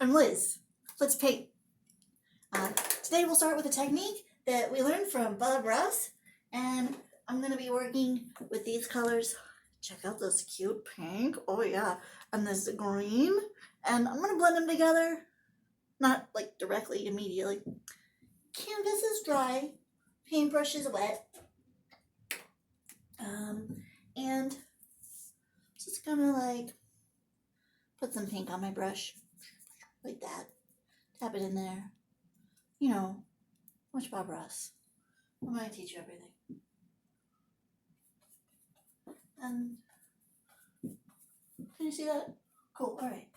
I'm Liz. Let's paint. Today we'll start with a technique that we learned from Bob Ross, and I'm going to be working with these colors. Check out this cute pink, oh yeah, and this green, and I'm going to blend them together, not like directly, immediately. Canvas is dry, paintbrush is wet, and just gonna like put some pink on my brush, like that, tap it in there. You know, watch Bob Ross. I'm going to teach you everything. And can you see that? Cool, alright.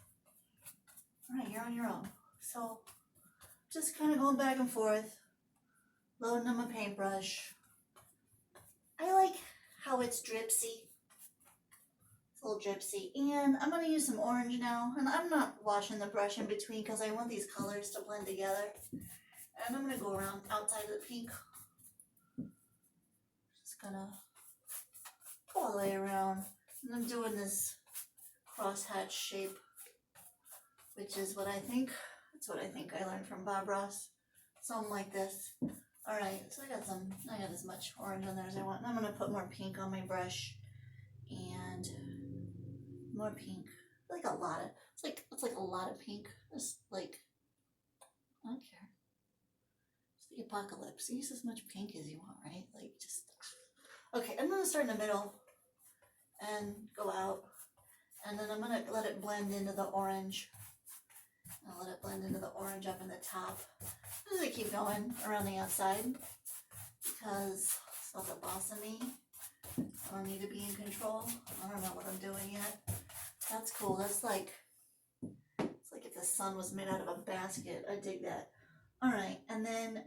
Alright, you're on your own. So, just kind of going back and forth, loading on my paintbrush. I like how it's dripsy. It's a little dripsy. And I'm going to use some orange now. And I'm not washing the brush in between because I want these colors to blend together. And I'm going to go around outside of the pink. Just gonna go all the way around. And I'm doing this crosshatch shape, which is what I think, that's what I think I learned from Bob Ross. Something like this. Alright, so I got as much orange on there as I want. And I'm gonna put more pink on my brush. And more pink. Like a lot of, it's like a lot of pink. It's like, I don't care. It's the apocalypse. Use as much pink as you want, right? Like just, okay, I'm gonna start in the middle and go out. And then I'm gonna let it blend into the orange. I'll let it blend into the orange up in the top. I'm gonna keep going around the outside because it's not the boss of me. I don't need to be in control. I don't know what I'm doing yet. That's cool. That's like, it's like if the sun was made out of a basket. I dig that. All right, and then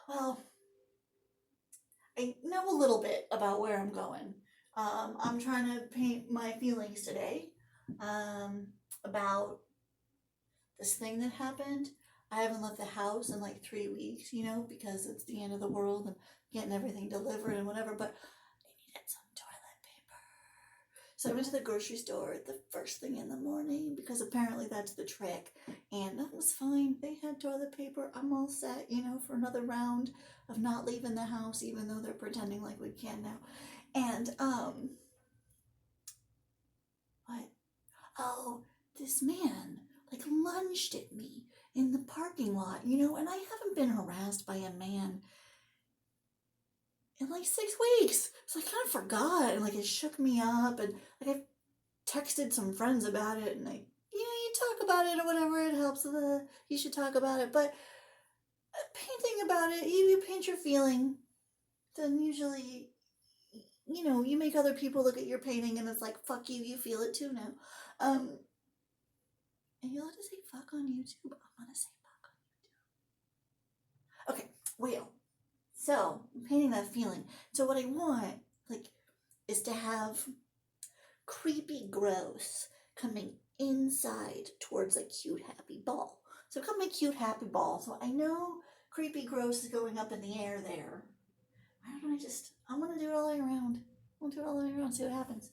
well, I know a little bit about where I'm going. I'm trying to paint my feelings today about this thing that happened. I haven't left the house in like 3 weeks, you know, because it's the end of the world and getting everything delivered and whatever, but I needed some toilet paper. So I went to the grocery store the first thing in the morning because apparently that's the trick, and that was fine. They had toilet paper. I'm all set, you know, for another round of not leaving the house, even though they're pretending like we can now. And, what? Oh, this man, like, lunged at me in the parking lot, you know, and I haven't been harassed by a man in like 6 weeks. So I kind of forgot, and like it shook me up, and like I texted some friends about it, and like, you know, you talk about it or whatever, it helps you should talk about it, but painting about it, you paint your feeling, then usually, you know, you make other people look at your painting and it's like, fuck you, you feel it too now. And you'll have to say fuck on YouTube. I'm gonna say fuck on YouTube. Okay, well, so I'm painting that feeling. So what I want, like, is to have creepy gross coming inside towards a cute happy ball. So come my cute happy ball. So I know creepy gross is going up in the air there. Why don't I want to do it all the way around. I'll do it all the way around, see what happens.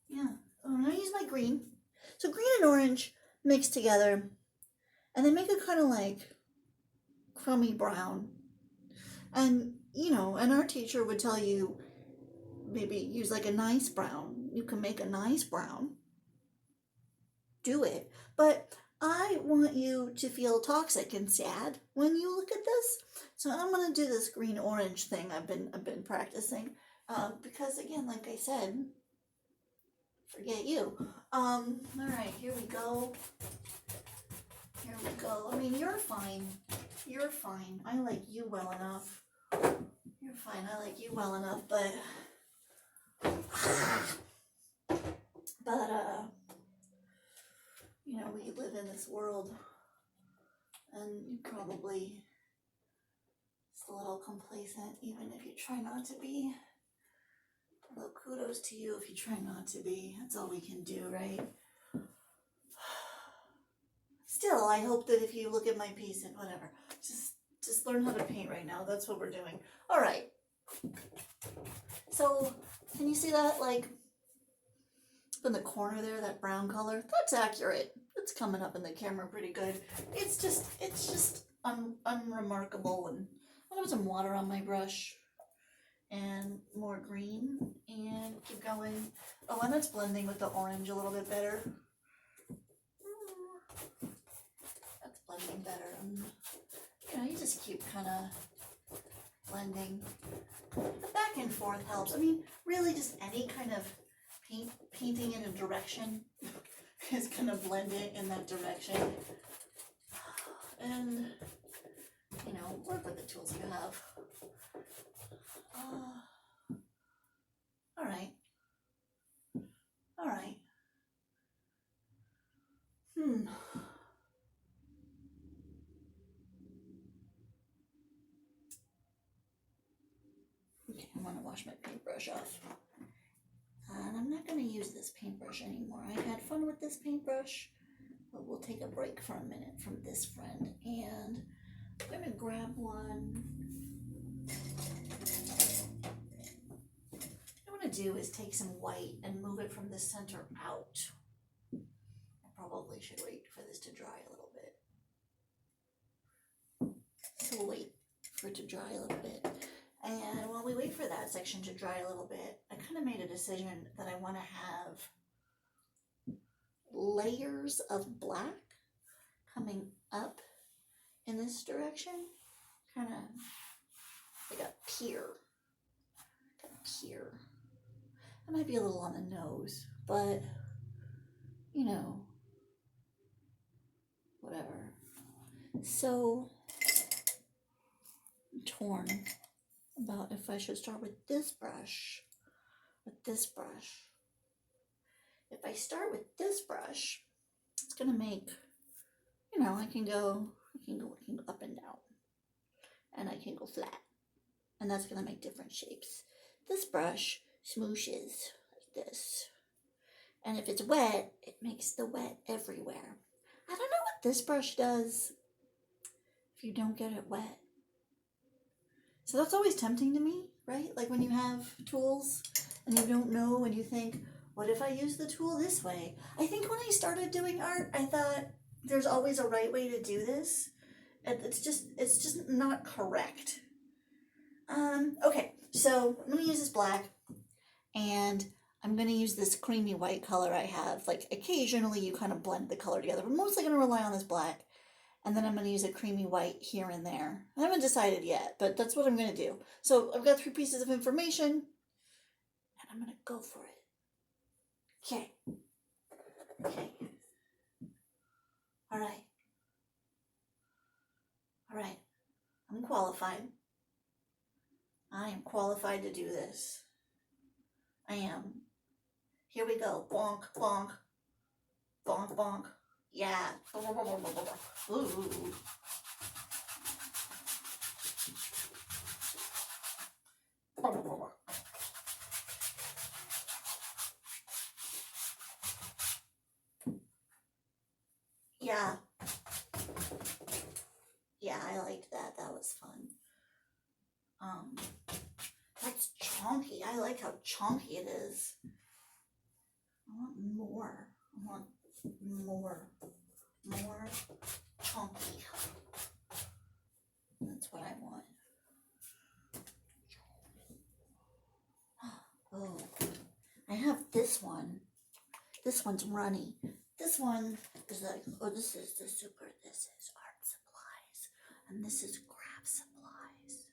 Yeah, I'm gonna use my green. So green and orange mixed together, and they make it kind of like crummy brown. And, you know, and our teacher would tell you, maybe use like a nice brown. You can make a nice brown. Do it. But I want you to feel toxic and sad when you look at this. So I'm going to do this green-orange thing I've been practicing. Because, again, like I said, forget you. All right, here we go. Here we go. I mean, you're fine. You're fine. I like you well enough. You're fine. I like you well enough, but you know, we live in this world, and you probably just a little complacent, even if you try not to be. Well, kudos to you if you try not to be. That's all we can do, right? Still, I hope that if you look at my piece and whatever, just learn how to paint right now. That's what we're doing. All right. So Can you see that, like, in the corner there, that brown color? That's accurate. It's coming up in the camera pretty good. It's just unremarkable. And I'll put some water on my brush and more green and keep going. Oh, and it's blending with the orange a little bit better. That's blending better. And, you know, you just keep kind of blending. The back and forth helps. I mean, really just any kind of painting in a direction is going to blend it in that direction. And, you know, work with the tools you have. All right. All right. Okay, I want to wash my paintbrush off. And I'm not going to use this paintbrush anymore. I had fun with this paintbrush, but we'll take a break for a minute from this friend. And I'm going to grab one. What I want to do is take some white and move it from the center out. I probably should wait for this to dry a little bit. So we'll wait for it to dry a little bit. And while we wait for that section to dry a little bit, I kind of made a decision that I want to have layers of black coming up in this direction, kind of like a pier. It might be a little on the nose, but, you know, whatever. So, I'm torn about if I should start with this brush. If I start with this brush, it's gonna make, you know, I can go up and down, and I can go flat, and that's gonna make different shapes. This brush smooshes like this, and if it's wet, it makes the wet everywhere. I don't know what this brush does if you don't get it wet. So that's always tempting to me, right? Like when you have tools and you don't know and you think, what if I use the tool this way? I think when I started doing art, I thought there's always a right way to do this. It's just not correct. Okay, so I'm gonna use this black, and I'm gonna use this creamy white color I have. Like occasionally you kind of blend the color together, but I'm mostly gonna rely on this black. And then I'm going to use a creamy white here and there. I haven't decided yet, but that's what I'm going to do. So I've got 3 pieces of information, and I'm going to go for it. Okay. All right. I'm qualified. I am qualified to do this. I am. Here we go. Bonk, bonk. Bonk, bonk. Yeah. Ooh. Yeah. Yeah, I liked that. That was fun. That's chonky. I like how chonky it is. I want more. More chunky. That's what I want. Oh, I have this one. This one's runny. This one is like, oh, this is art supplies. And this is craft supplies.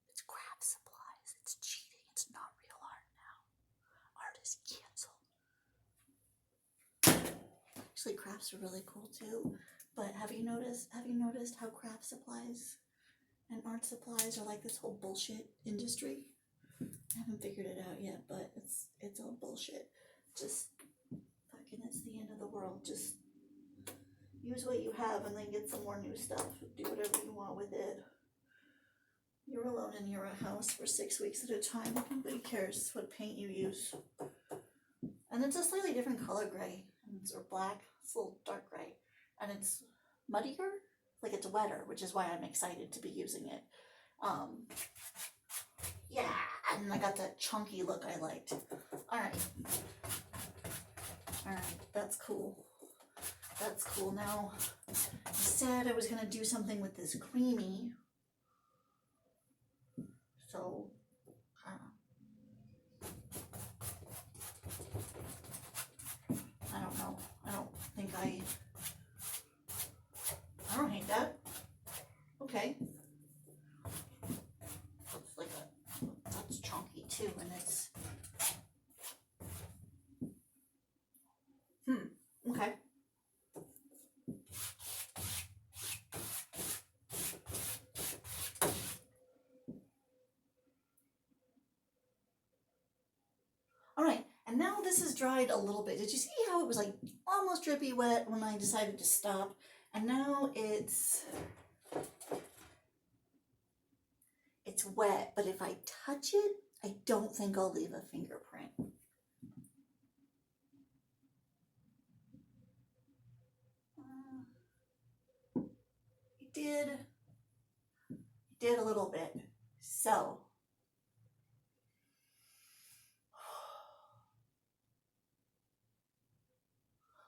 It's craft supplies. It's cheating. It's not real art now. Art is canceled. Actually, crafts are really cool too. But have you noticed how craft supplies and art supplies are like this whole bullshit industry? I haven't figured it out yet, but it's all bullshit. Just fucking, it's the end of the world. Just use what you have and then get some more new stuff. Do whatever you want with it. You're alone in your house for 6 weeks at a time. Nobody cares what paint you use. And it's a slightly different color gray. Or black. It's a little dark gray. And it's muddier, like it's wetter, which is why I'm excited to be using it. Yeah, and I got that chunky look I liked. All right, that's cool. That's cool. Now, I said I was gonna do something with this creamy, so I don't know. I don't think I don't hate that. Okay. Looks like that's chunky too, and it's okay. All right, and now this is dried a little bit. Did you see how it was like almost drippy wet when I decided to stop? And now it's wet, but if I touch it, I don't think I'll leave a fingerprint. It did a little bit. So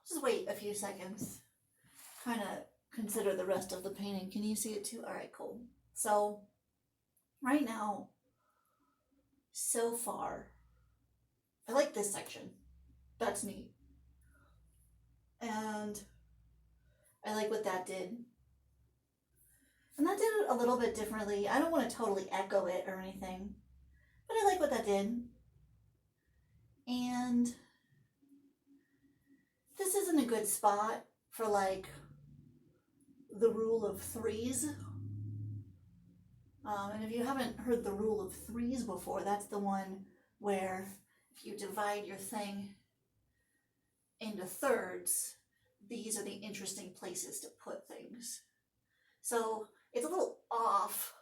just wait a few seconds. Kind of consider the rest of the painting. Can you see it too? All right, cool. So right now, so far, I like this section. That's neat. And I like what that did. And that did it a little bit differently. I don't want to totally echo it or anything, but I like what that did. And this isn't a good spot for like the rule of threes. And if you haven't heard the rule of threes before, that's the one where if you divide your thing into thirds, these are the interesting places to put things. So it's a little off,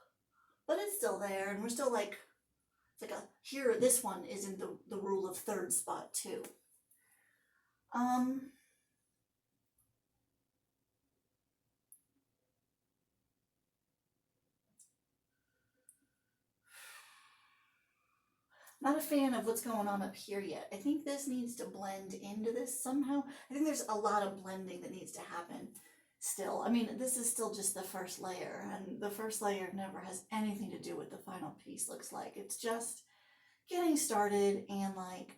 but it's still there, and we're still like, it's like here, this one is in the rule of thirds spot too. Not a fan of what's going on up here yet. I think this needs to blend into this somehow. I think there's a lot of blending that needs to happen still. I mean, this is still just the first layer, and the first layer never has anything to do with the final piece looks like. It's just getting started and like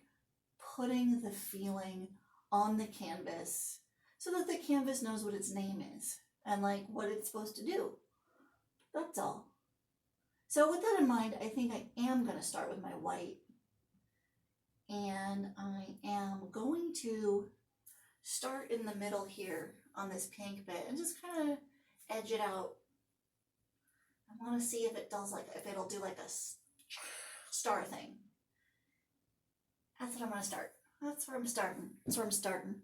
putting the feeling on the canvas so that the canvas knows what its name is and like what it's supposed to do. That's all. So with that in mind, I think I am going to start with my white, and I am going to start in the middle here on this pink bit and just kind of edge it out. I want to see if it does like, if it'll do like a star thing. That's what I'm going to start. That's where I'm starting. That's where I'm starting.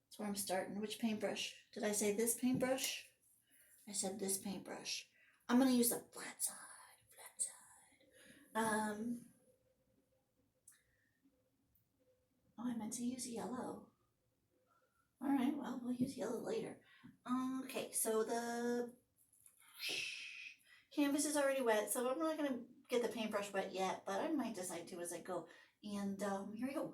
That's where I'm starting. Which paintbrush? Did I say this paintbrush? I said this paintbrush. I'm going to use the flat side. Oh, I meant to use yellow. All right, well, we'll use yellow later. Okay, so the canvas is already wet, so I'm not gonna get the paintbrush wet yet, but I might decide to as I go. And here we go.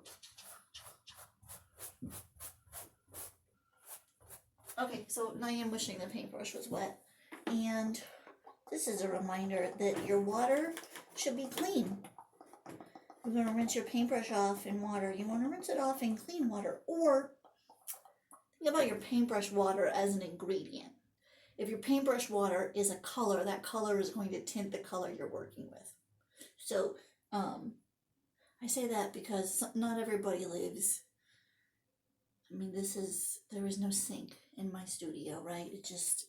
Okay, so now I'm wishing the paintbrush was wet, and this is a reminder that your water should be clean. You're going to rinse your paintbrush off in water. You want to rinse it off in clean water, or think about your paintbrush water as an ingredient. If your paintbrush water is a color, that color is going to tint the color you're working with. So I say that because not everybody lives. I mean, there is no sink in my studio, right? It just,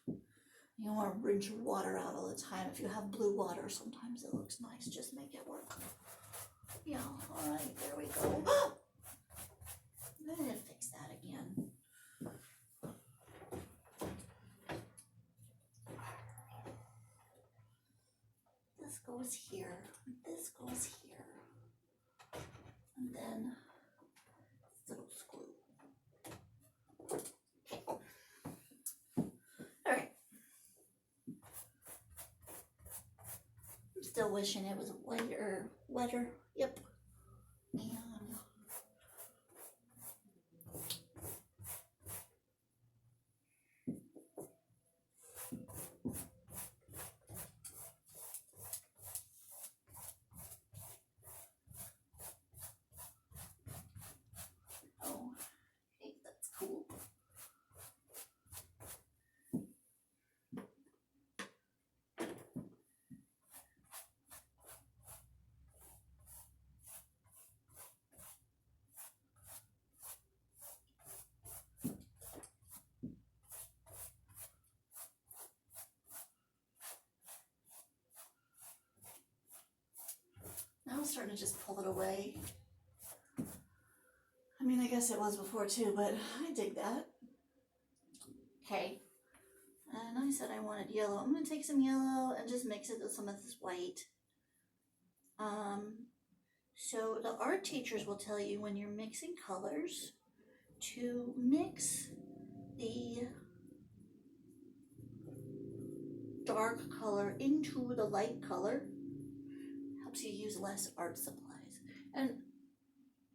you don't want to rinse your water out all the time. If you have blue water, sometimes it looks nice. Just make it work. Yeah, all right, there we go. I'm going to fix that again. This goes here. This goes here. And then this little screw. Okay. still wishing it was whiter, wetter. Yep. And oh, hey, that's cool. Now I'm starting to just pull it away. I mean, I guess it was before too, but I dig that. Okay. And I said I wanted yellow. I'm going to take some yellow and just mix it with some of this white. So the art teachers will tell you when you're mixing colors to mix the dark color into the light color. Helps you use less art supplies. And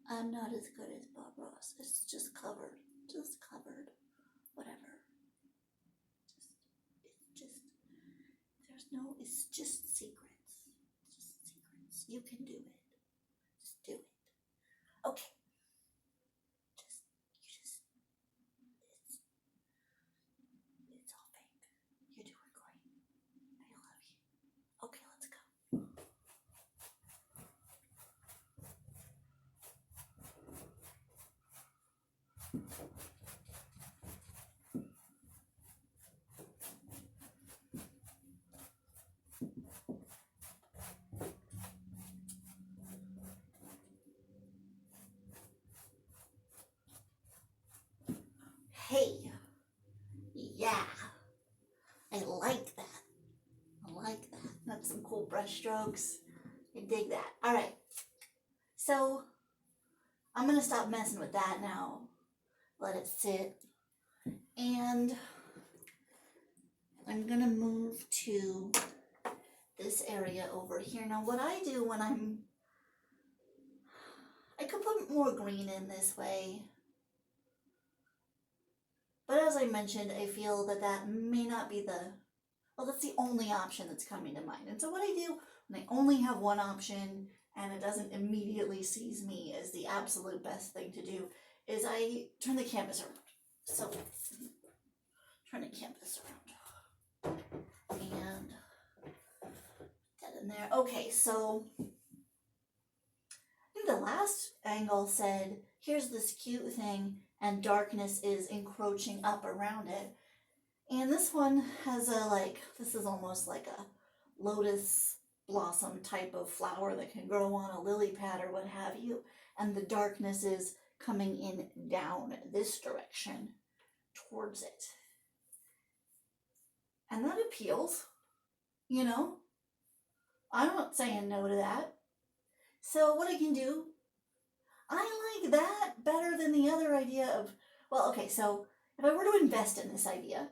I'm not as good as Bob Ross. It's just covered. Whatever. It's just secrets. You can do it. Just do it. Okay. It's all fake. You're doing great. I love you. Okay, let's go. Hey, yeah, I like that. That's some cool brush strokes. I dig that. All right, so I'm gonna stop messing with that now. Let it sit. And I'm gonna move to this area over here. Now what I do when I could put more green in this way. But as I mentioned, I feel that may not be that's the only option that's coming to mind. And so what I do when I only have one option and it doesn't immediately seize me as the absolute best thing to do is I turn the canvas around. So turn the canvas around and that in there. Okay, so I think the last angle said, here's this cute thing and darkness is encroaching up around it. And this one has this is almost like a lotus blossom type of flower that can grow on a lily pad or what have you. And the darkness is coming in down this direction towards it. And that appeals, you know. I'm not saying no to that. So what I can do, I like that better than the other idea of, well, okay, so if I were to invest in this idea,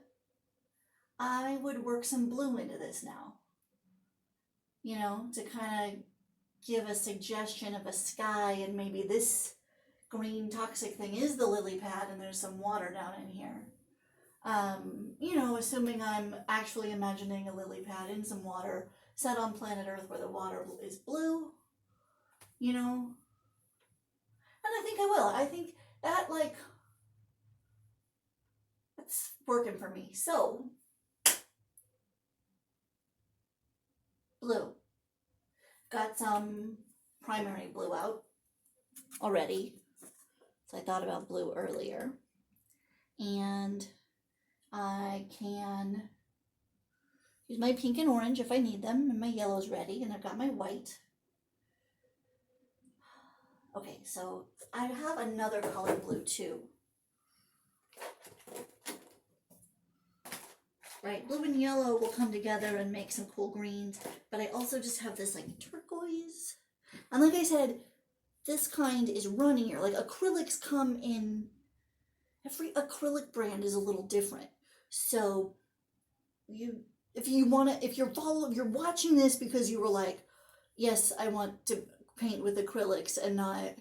I would work some blue into this now, you know, to kind of give a suggestion of a sky, and maybe this green toxic thing is the lily pad and there's some water down in here. You know, assuming I'm actually imagining a lily pad in some water set on planet Earth where the water is blue, you know. And I think I will. I think that, it's working for me. So, blue. Got some primary blue out already. So I thought about blue earlier. And I can use my pink and orange if I need them, and my yellow's ready, and I've got my white. Okay, so I have another color blue too. Right, blue and yellow will come together and make some cool greens, but I also just have this turquoise. And like I said, this kind is runnier. Acrylics come in, every acrylic brand is a little different. So if you're watching this because you were like, yes, I want to paint with acrylics and not,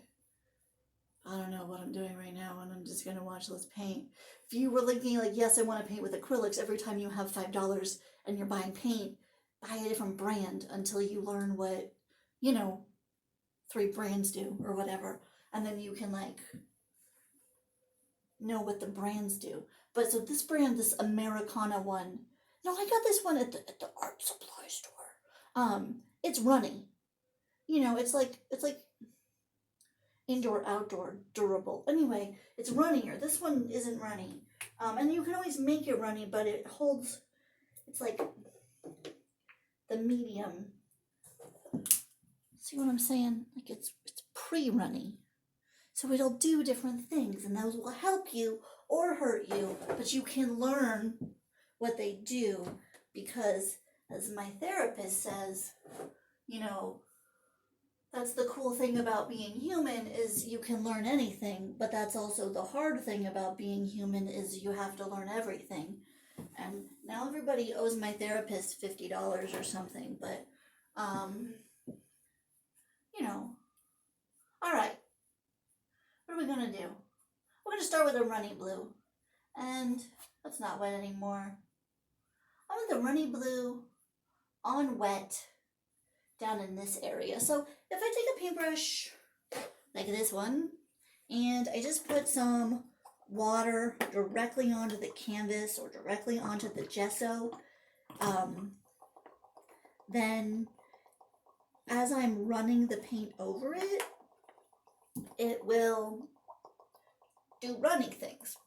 I don't know what I'm doing right now, and I'm just gonna watch this paint. If you were thinking like, yes, I want to paint with acrylics, every time you have $5 and you're buying paint, buy a different brand until you learn what, you know, 3 brands do or whatever, and then you can like know what the brands do. But so this brand, this Americana one, no, I got this one at the art supply store. It's runny. You know, it's like indoor outdoor durable. Anyway, it's runnier. This one isn't runny. And you can always make it runny, but it holds. It's like the medium. See what I'm saying? Like it's pre-runny. So it'll do different things, and those will help you or hurt you, but you can learn what they do because, as my therapist says, you know, that's the cool thing about being human is you can learn anything, but that's also the hard thing about being human is you have to learn everything. And now everybody owes my therapist $50 or something, but, you know, all right. What are we gonna do? We're gonna start with a runny blue. And that's not wet anymore. I want the runny blue on wet down in this area. So if I take a paintbrush like this one, and I just put some water directly onto the canvas or directly onto the gesso, then as I'm running the paint over it, it will do running things,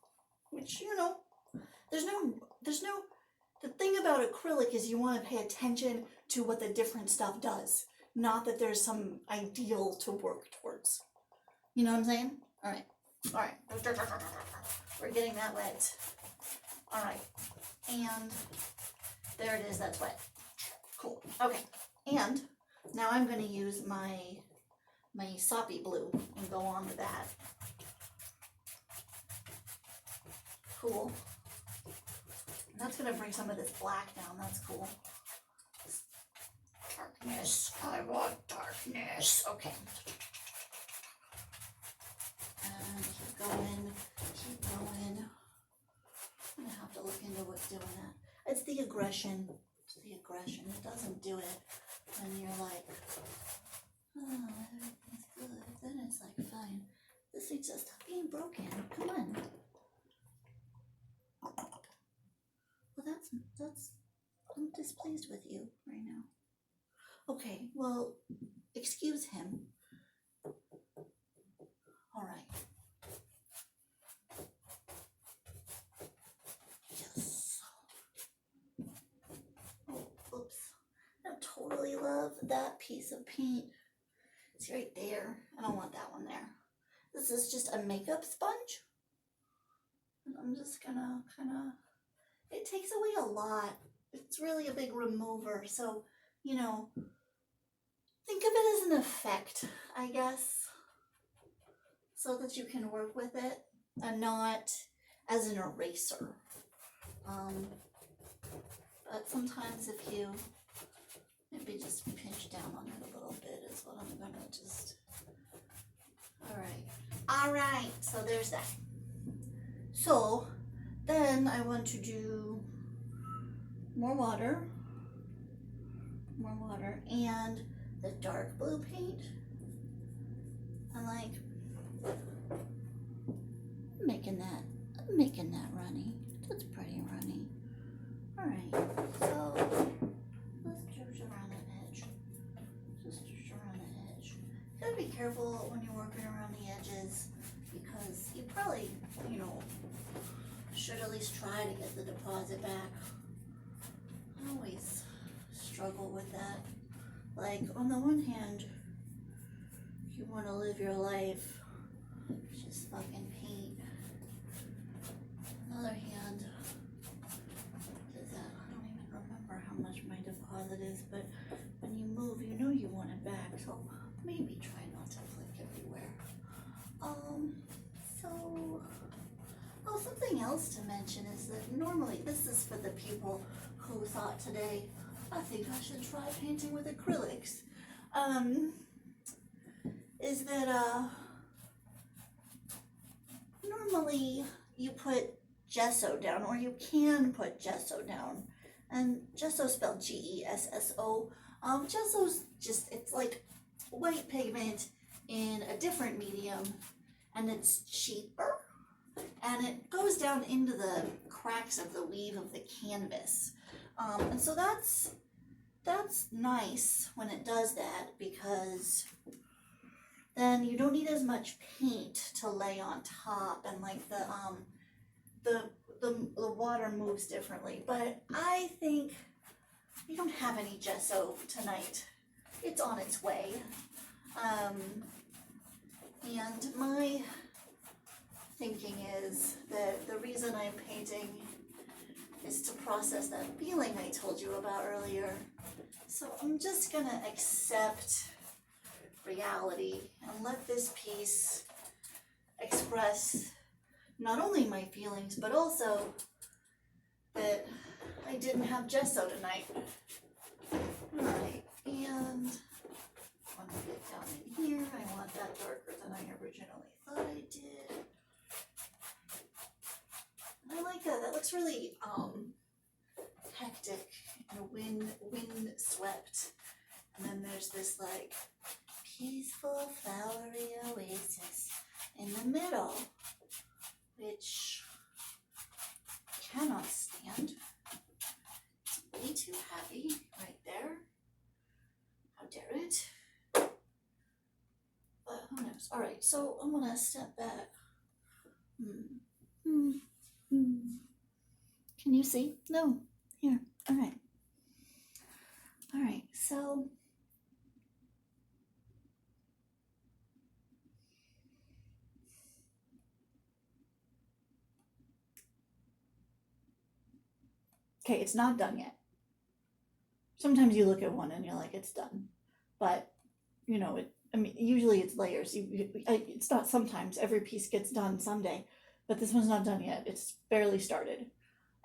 which, you know, there's no, the thing about acrylic is you want to pay attention to what the different stuff does, not that there's some ideal to work towards. You know what I'm saying? All right, we're getting that wet. All right, and there it is, that's wet. Cool, okay, and now I'm going to use my soppy blue and go on with that. Cool. And that's going to bring some of this black down. That's cool. Darkness. I want darkness. Okay. And keep going. Keep going. I'm going to have to look into what's doing that. It's the aggression. It's the aggression. It doesn't do it when you're like, oh, everything's good. Then it's like, fine. This thing's just being broken. Come on. Well, that's, I'm displeased with you right now. Okay, well, excuse him. All right. Yes. Oh, oops. I totally love that piece of paint. It's right there. I don't want that one there. This is just a makeup sponge. And I'm just gonna kind of, it takes away a lot. It's really a big remover. So, you know, think of it as an effect, I guess, so that you can work with it and not as an eraser. But sometimes if you maybe just pinch down on it a little bit is what I'm gonna just, all right, so there's that. So then I want to do more water, and the dark blue paint. I'm like, I'm making that runny. That's pretty runny. All right, so let's just around the edge. You gotta be careful when you're working around the edges because you probably, you know, should at least try to get the deposit back. I always struggle with that. Like, on the one hand, you want to live your life, just fucking paint. On the other hand, what is that? I don't even remember how much my deposit is, but when you move, you know you want it back, so maybe try not to flick everywhere. Something else to mention is that normally, this is for the people who thought today, I think I should try painting with acrylics. is that normally you put gesso down, or you can put gesso down, and gesso spelled Gesso. Gesso's just, it's like white pigment in a different medium, and it's cheaper, and it goes down into the cracks of the weave of the canvas, and so that's nice when it does that, because then you don't need as much paint to lay on top, and like the water moves differently. But I think we don't have any gesso tonight. It's on its way. And my thinking is that the reason I'm painting is to process that feeling I told you about earlier. So I'm just gonna accept reality and let this piece express not only my feelings, but also that I didn't have gesso tonight. Alright, and when I get down in here, I want that darker than I originally thought I did. I like that. That looks really hectic and wind swept. And then there's this like peaceful flowery oasis in the middle, which I cannot stand. It's way too heavy right there. How dare it? But who knows? Alright, so I'm gonna step back. Can you see? No. Here. Alright. Alright, so okay, it's not done yet. Sometimes you look at one and you're like, it's done. But, you know, usually it's layers. It's not sometimes. Every piece gets done someday. But this one's not done yet. It's barely started.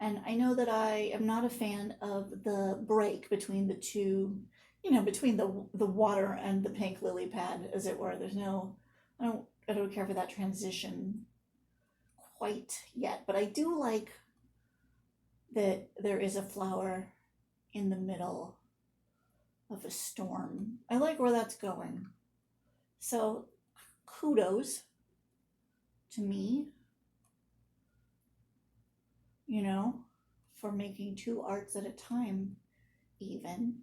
And I know that I am not a fan of the break between the two, between the water and the pink lily pad, as it were. There's no, I don't care for that transition quite yet. But I do like that there is a flower in the middle of a storm. I like where that's going. So kudos to me, for making two arts at a time even.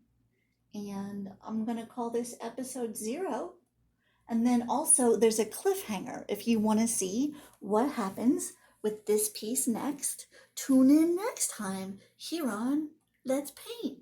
And I'm gonna call this episode 0. And then also there's a cliffhanger. If you want to see what happens with this piece next, tune in next time here on Let's Paint.